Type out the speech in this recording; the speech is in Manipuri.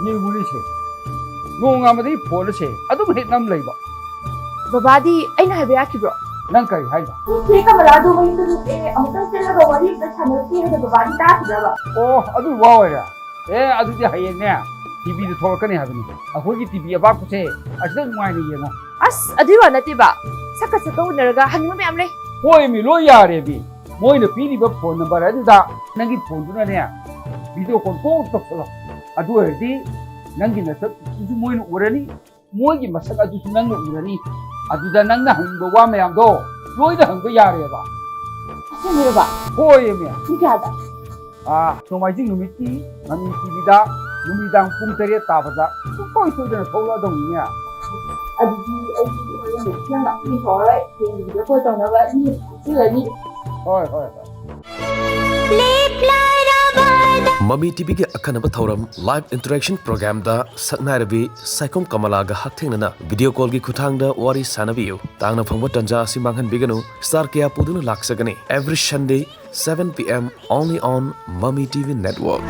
Yewuliche. Nongamadi police, Adu hit nam labor. Babadi, I know have bro. Nankai Haida. Take a malado going to look out of the body the channel here the Babadi that. Oh, Adu Wawaya. Eh, Adu Hayana. TV the Torkani having a holy TV about to say, I don't mind you. As a diva natiba. Sakasako Nerga, Hanuma Mamre. Boy, me lawyer, Rebi. More in the PD phone number, I did that. Nangi Ponduna. Video control to follow. Adu Edi, Nangi Nasa, Moin Urani, Mogi Masaka to Nango Urani. Adu the Nanga, the one may go. Roy the Hungo Yareva. Boy, me. Ah, so my thing, Lumiti, Mami Tibida, Lumidang Puntere Tabaza, so quite so than a Tola Dominia. Mami TV ke akan thauram live interaction program da saknai Saikom Kamala ga hakthengna video call gi khuthang da wari sanabiu tangna phangba tanja simanghan biganu star kya puduna laksagani every Sunday 7 p.m. only on Mami TV network.